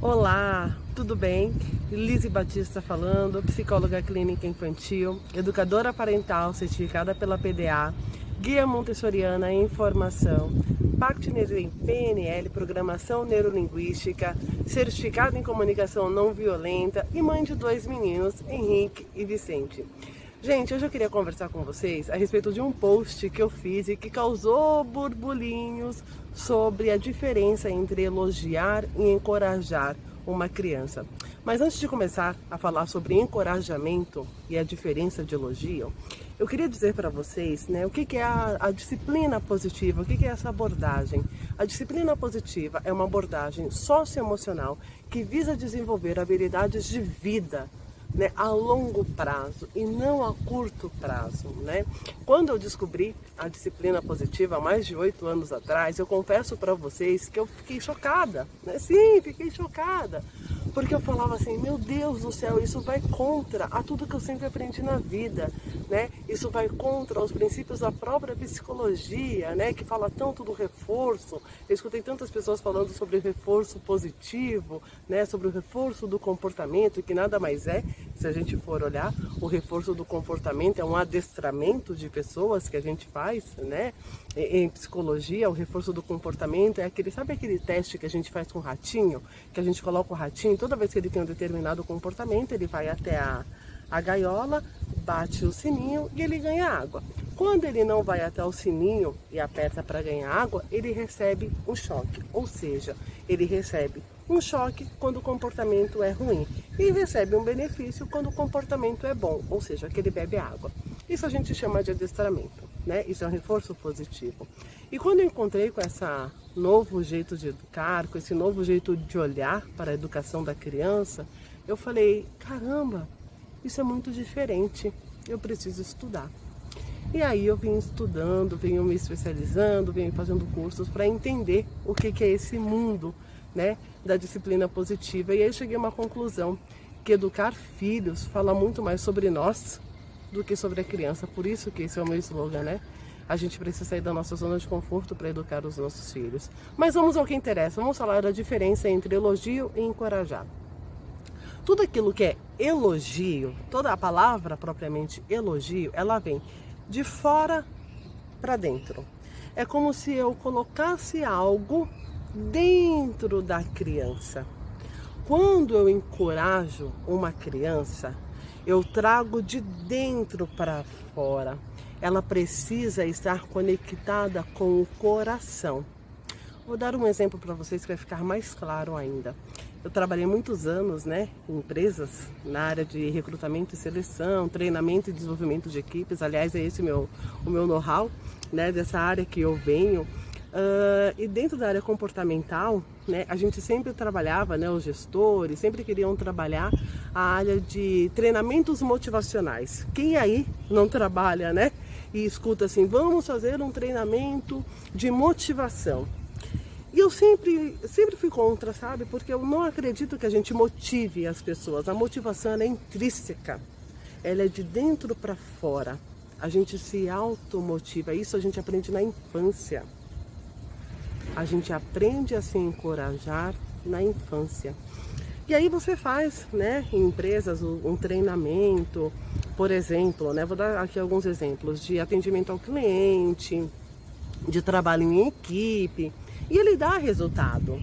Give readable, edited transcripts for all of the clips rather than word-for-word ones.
Olá, tudo bem? Lise Batista falando, psicóloga clínica infantil, educadora parental certificada pela PDA, guia montessoriana em formação, partner em PNL, programação neurolinguística, certificada em comunicação não violenta e mãe de 2 meninos, Henrique e Vicente. Gente, hoje eu queria conversar com vocês a respeito de um post que eu fiz e que causou burburinhos sobre a diferença entre elogiar e encorajar uma criança. Mas antes de começar a falar sobre encorajamento e a diferença de elogio, eu queria dizer para vocês, o que é a disciplina positiva, o que é essa abordagem. A disciplina positiva é uma abordagem socioemocional que visa desenvolver habilidades de vida, a longo prazo e não a curto prazo, Quando eu descobri a disciplina positiva há mais de 8 anos atrás, eu confesso para vocês que eu fiquei chocada, Sim, fiquei chocada, porque eu falava assim, meu Deus do céu, isso vai contra a tudo que eu sempre aprendi na vida, Isso vai contra os princípios da própria psicologia, que fala tanto do reforço. Eu escutei tantas pessoas falando sobre o reforço positivo, sobre o reforço do comportamento, que nada mais é. Se a gente for olhar, o reforço do comportamento é um adestramento de pessoas que a gente faz, Em psicologia, o reforço do comportamento é sabe aquele teste que a gente faz com o ratinho? Que a gente coloca o ratinho, toda vez que ele tem um determinado comportamento, ele vai até a gaiola, bate o sininho e ele ganha água. Quando ele não vai até o sininho e aperta para ganhar água, ele recebe um choque, ou seja, ele recebe um choque quando o comportamento é ruim e recebe um benefício quando o comportamento é bom, ou seja, que ele bebe água. Isso a gente chama de adestramento, Isso é um reforço positivo. E quando eu encontrei com esse novo jeito de educar, com esse novo jeito de olhar para a educação da criança, eu falei, caramba, isso é muito diferente, eu preciso estudar. E aí eu vim estudando, venho me especializando, venho fazendo cursos para entender o que é esse mundo, da disciplina positiva. E aí eu cheguei a uma conclusão, que educar filhos fala muito mais sobre nós do que sobre a criança. Por isso que esse é o meu slogan, A gente precisa sair da nossa zona de conforto para educar os nossos filhos. Mas vamos ao que interessa, vamos falar da diferença entre elogio e encorajar. Tudo aquilo que é elogio, toda a palavra propriamente elogio, ela vem de fora para dentro. É como se eu colocasse algo dentro da criança. Quando eu encorajo uma criança, eu trago de dentro para fora. Ela precisa estar conectada com o coração. Vou dar um exemplo para vocês que vai ficar mais claro ainda. Eu trabalhei muitos anos, em empresas, na área de recrutamento e seleção, treinamento e desenvolvimento de equipes. Aliás, é esse o meu know-how, dessa área que eu venho. E dentro da área comportamental, a gente sempre trabalhava, os gestores sempre queriam trabalhar a área de treinamentos motivacionais. Quem aí não trabalha, e escuta assim, vamos fazer um treinamento de motivação. E eu sempre fui contra, sabe? Porque eu não acredito que a gente motive as pessoas. A motivação ela é intrínseca, ela é de dentro para fora. A gente se automotiva, isso a gente aprende na infância. A gente aprende a se encorajar na infância. E aí você faz, em empresas, um treinamento, por exemplo, vou dar aqui alguns exemplos de atendimento ao cliente, de trabalho em equipe. E ele dá resultado,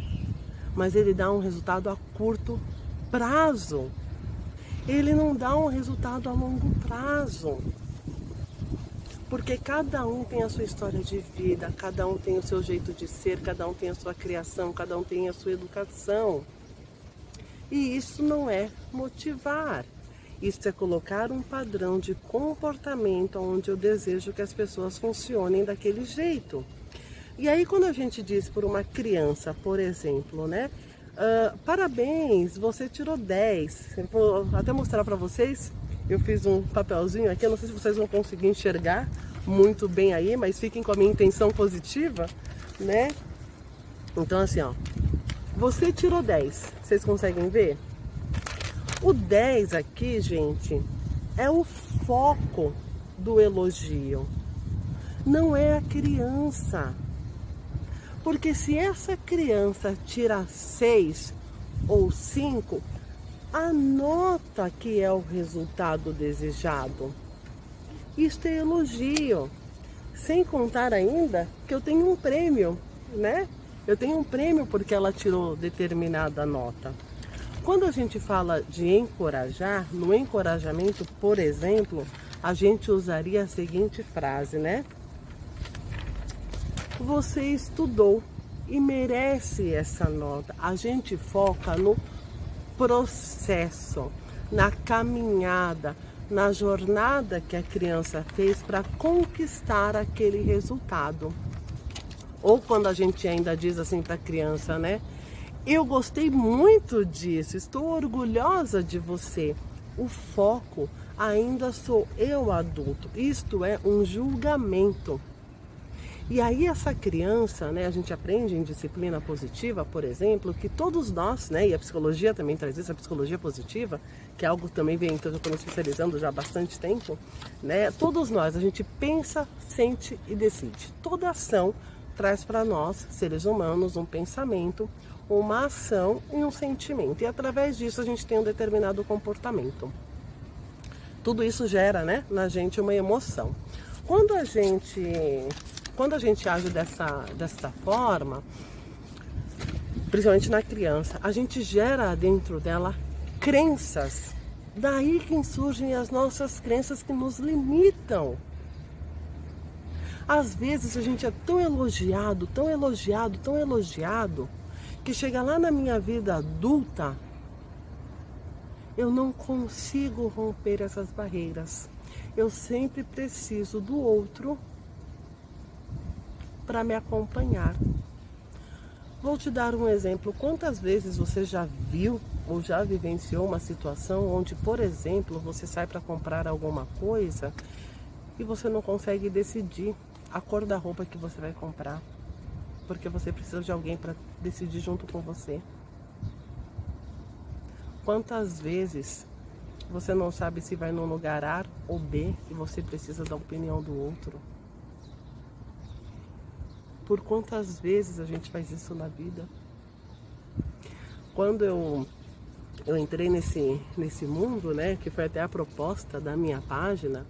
mas ele dá um resultado a curto prazo. Ele não dá um resultado a longo prazo. Porque cada um tem a sua história de vida, cada um tem o seu jeito de ser, cada um tem a sua criação, cada um tem a sua educação. E isso não é motivar. Isso é colocar um padrão de comportamento onde eu desejo que as pessoas funcionem daquele jeito. E aí quando a gente diz por uma criança, por exemplo, parabéns, você tirou 10. Eu vou até mostrar para vocês, eu fiz um papelzinho aqui, eu não sei se vocês vão conseguir enxergar muito bem aí, mas fiquem com a minha intenção positiva, Então assim, ó, você tirou 10, vocês conseguem ver? O 10 aqui, gente, é o foco do elogio, não é a criança. Porque se essa criança tira 6, ou 5, a nota que é o resultado desejado. Isto é elogio. Sem contar ainda que eu tenho um prêmio, né? Eu tenho um prêmio porque ela tirou determinada nota. Quando a gente fala de encorajar, no encorajamento, por exemplo, a gente usaria a seguinte frase, né? Você estudou e merece essa nota. A gente foca no processo, na caminhada, na jornada que a criança fez para conquistar aquele resultado. Ou quando a gente ainda diz assim para a criança, né? Eu gostei muito disso, estou orgulhosa de você. O foco ainda sou eu adulto, isto é um julgamento. E aí essa criança, né, a gente aprende em disciplina positiva, por exemplo, que todos nós, né, e a psicologia também traz isso, a psicologia positiva, que é algo que também vem, então eu estou me especializando já há bastante tempo, né, todos nós, a gente pensa, sente e decide. Toda ação traz para nós, seres humanos, um pensamento, uma ação e um sentimento. E através disso a gente tem um determinado comportamento. Tudo isso gera, né, na gente uma emoção. Quando a gente age dessa forma, principalmente na criança, a gente gera dentro dela crenças. Daí que surgem as nossas crenças que nos limitam. Às vezes a gente é tão elogiado, tão elogiado, tão elogiado, que chega lá na minha vida adulta, eu não consigo romper essas barreiras. Eu sempre preciso do outro para me acompanhar. Vou te dar um exemplo. Quantas vezes você já viu ou já vivenciou uma situação onde, por exemplo, você sai para comprar alguma coisa e você não consegue decidir a cor da roupa que você vai comprar, porque você precisa de alguém para decidir junto com você? Quantas vezes você não sabe se vai num lugar A ou B e você precisa da opinião do outro? Por quantas vezes a gente faz isso na vida? Quando eu entrei nesse mundo, né, que foi até a proposta da minha página,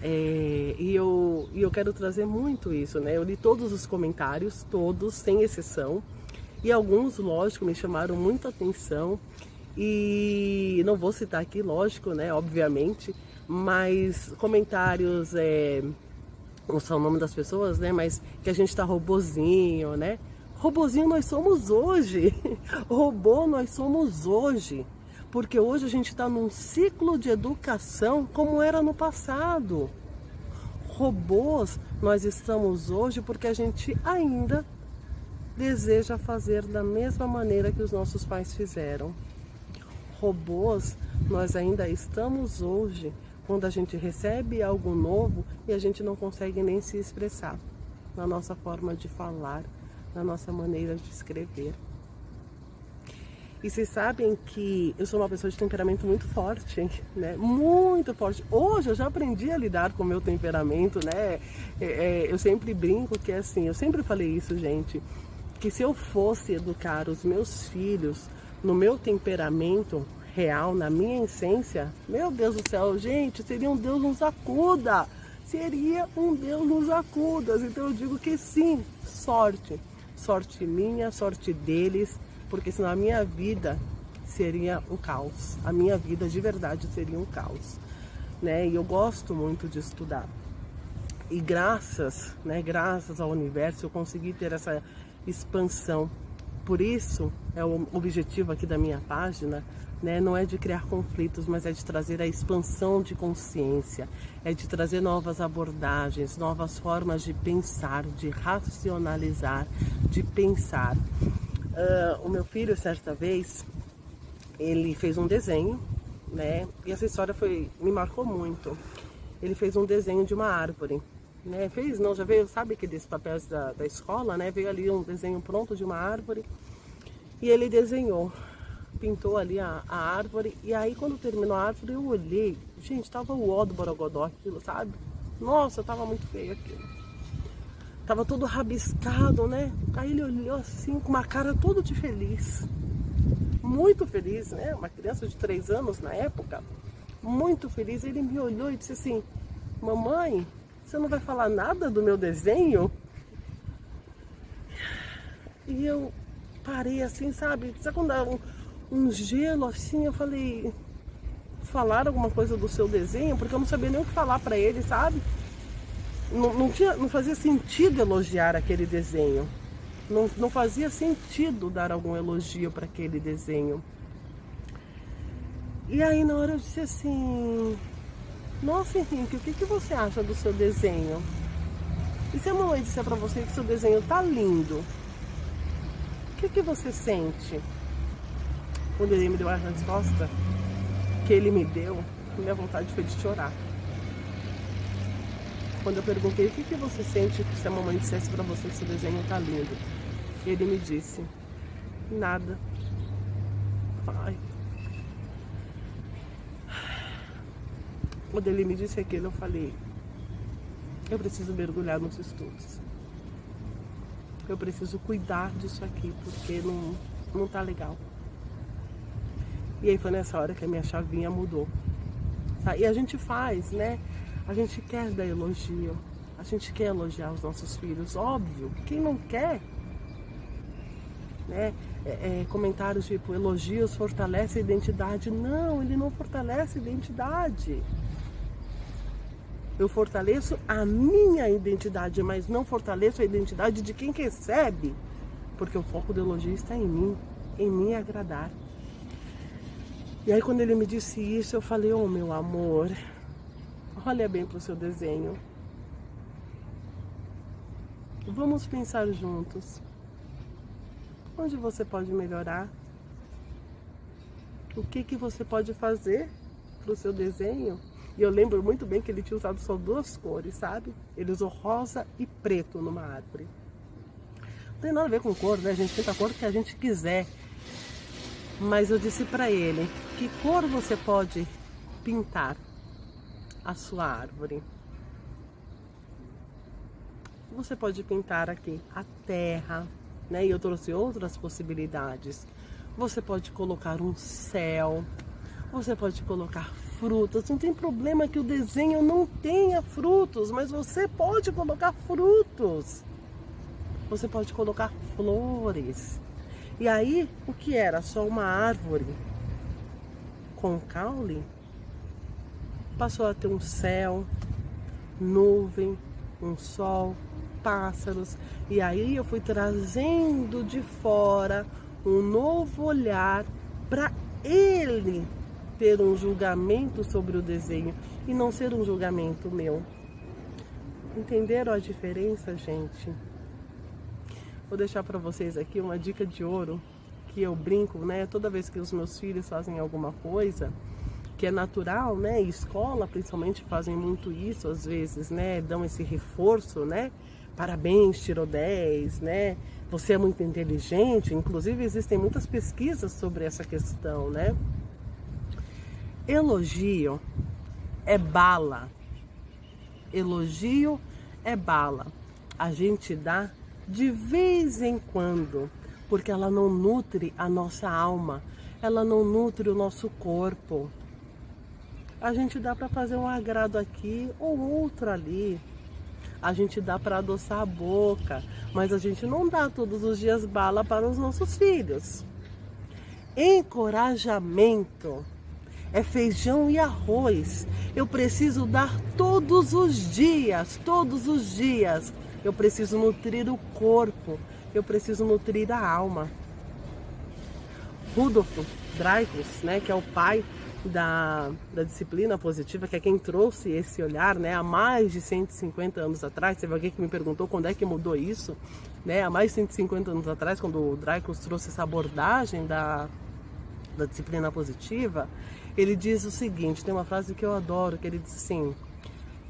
e eu quero trazer muito isso, né? Eu li todos os comentários, todos, sem exceção, e alguns, lógico, me chamaram muita atenção, e não vou citar aqui, lógico, né, obviamente, mas comentários, não sei o nome das pessoas, né, mas que a gente tá robozinho, né? Robozinho nós somos hoje, robô nós somos hoje, porque hoje a gente está num ciclo de educação como era no passado. Robôs nós estamos hoje porque a gente ainda deseja fazer da mesma maneira que os nossos pais fizeram. Robôs nós ainda estamos hoje quando a gente recebe algo novo e a gente não consegue nem se expressar na nossa forma de falar, na nossa maneira de escrever. E vocês sabem que eu sou uma pessoa de temperamento muito forte, né? Muito forte. Hoje eu já aprendi a lidar com o meu temperamento, né? Eu sempre brinco que assim, eu sempre falei isso, gente, que se eu fosse educar os meus filhos no meu temperamento real, na minha essência, meu Deus do céu, gente, seria um Deus nos acuda. Seria um Deus nos acuda. Então eu digo que sim, sorte. Sorte minha, sorte deles, porque senão a minha vida seria um caos. A minha vida de verdade seria um caos, né? E eu gosto muito de estudar. E graças, né, graças ao universo eu consegui ter essa expansão. Por isso, é o objetivo aqui da minha página, né? Não é de criar conflitos, mas é de trazer a expansão de consciência, é de trazer novas abordagens, novas formas de pensar, de racionalizar, de pensar. O meu filho, certa vez, ele fez um desenho, né? E essa história me marcou muito. Ele fez um desenho de uma árvore, né? Já veio, sabe aqueles papéis da escola, né? Veio ali um desenho pronto de uma árvore e ele desenhou, pintou ali a árvore. E aí quando terminou a árvore eu olhei, gente, tava o ó do borogodó aquilo, sabe? Nossa, tava muito feio aquilo. Tava todo rabiscado, né? Aí ele olhou assim, com uma cara todo de feliz. muito feliz, né? Uma criança de 3 anos na época, muito feliz. Ele me olhou e disse assim: mamãe, você não vai falar nada do meu desenho? E eu parei assim, sabe? Sabe quando dá um gelo assim? Eu falei: falar alguma coisa do seu desenho? Porque eu não sabia nem o que falar pra ele, sabe? Não fazia sentido elogiar aquele desenho. Não fazia sentido dar algum elogio para aquele desenho. E aí na hora eu disse assim: nossa, Henrique, o que você acha do seu desenho? E se a mamãe disser para você que seu desenho tá lindo, o que você sente? Quando ele me deu a resposta que ele me deu, minha vontade foi de chorar. Quando eu perguntei o que você sente se a mamãe dissesse para você que seu desenho tá lindo, ele me disse: nada. Ai. Quando ele me disse aquilo, eu falei: eu preciso mergulhar nos estudos. Eu preciso cuidar disso aqui, porque não tá legal. E aí foi nessa hora que a minha chavinha mudou. E a gente faz, né? A gente quer dar elogio. A gente quer elogiar os nossos filhos. Óbvio, quem não quer? Né? Comentários tipo: elogios fortalece a identidade. Não, ele não fortalece a identidade. Eu fortaleço a minha identidade, mas não fortaleço a identidade de quem recebe. Porque o foco do elogio está em mim agradar. E aí quando ele me disse isso, eu falei: oh, meu amor, olha bem para o seu desenho. Vamos pensar juntos. Onde você pode melhorar? O que você pode fazer para o seu desenho? E eu lembro muito bem que ele tinha usado só 2 cores, sabe? Ele usou rosa e preto numa árvore. Não tem nada a ver com cor, né? A gente pinta a cor que a gente quiser. Mas eu disse para ele: que cor você pode pintar a sua árvore? Você pode pintar aqui a terra, né? E eu trouxe outras possibilidades. Você pode colocar um céu, você pode colocar frutas. Não tem problema que o desenho não tenha frutos, mas você pode colocar frutos. Você pode colocar flores. E aí, o que era só uma árvore com caule, passou a ter um céu, nuvem, um sol, pássaros. E aí eu fui trazendo de fora um novo olhar para ele ter um julgamento sobre o desenho e não ser um julgamento meu. Entenderam a diferença, gente? Vou deixar para vocês aqui uma dica de ouro que eu brinco, né? Toda vez que os meus filhos fazem alguma coisa que é natural, né? E escola, principalmente, fazem muito isso às vezes, né? Dão esse reforço, né? Parabéns, tirou 10, né? Você é muito inteligente. Inclusive, existem muitas pesquisas sobre essa questão, né? Elogio é bala. Elogio é bala. A gente dá de vez em quando, porque ela não nutre a nossa alma, ela não nutre o nosso corpo. A gente dá para fazer um agrado aqui ou outro ali. A gente dá para adoçar a boca, mas a gente não dá todos os dias bala para os nossos filhos. Encorajamento é feijão e arroz. Eu preciso dar todos os dias, todos os dias. Eu preciso nutrir o corpo, eu preciso nutrir a alma. Rudolf Dreikurs, né, que é o pai da disciplina positiva, que é quem trouxe esse olhar, né, há mais de 150 anos atrás. Teve alguém que me perguntou quando é que mudou isso, né, há mais de 150 anos atrás, quando o Dreikurs trouxe essa abordagem da disciplina positiva. Ele diz o seguinte, tem uma frase que eu adoro, que ele diz assim: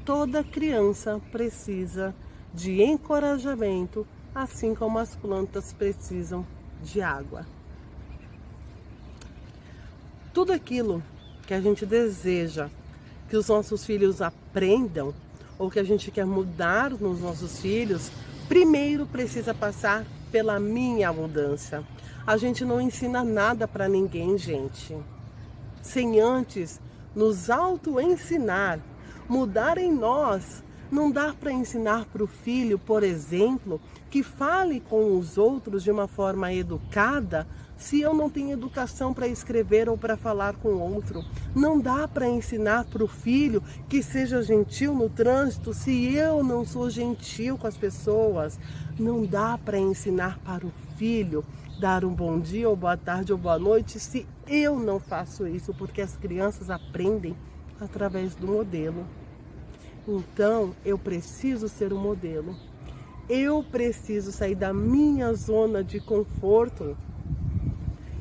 toda criança precisa de encorajamento, assim como as plantas precisam de água. Tudo aquilo que a gente deseja que os nossos filhos aprendam, ou que a gente quer mudar nos nossos filhos, primeiro precisa passar pela minha mudança. A gente não ensina nada para ninguém, gente, sem antes nos auto-ensinar, mudar em nós. Não dá para ensinar para o filho, por exemplo, que fale com os outros de uma forma educada, se eu não tenho educação para escrever ou para falar com o outro. Não dá para ensinar para o filho que seja gentil no trânsito, se eu não sou gentil com as pessoas. Não dá para ensinar para o filho dar um bom dia, ou boa tarde, ou boa noite, se eu não faço isso, porque as crianças aprendem através do modelo. Então, eu preciso ser um modelo. Eu preciso sair da minha zona de conforto.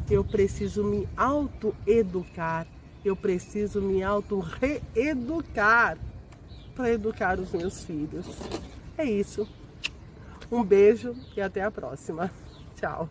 Eu preciso me auto-educar. Eu preciso me auto-reeducar para educar os meus filhos. É isso. Um beijo e até a próxima. Tchau.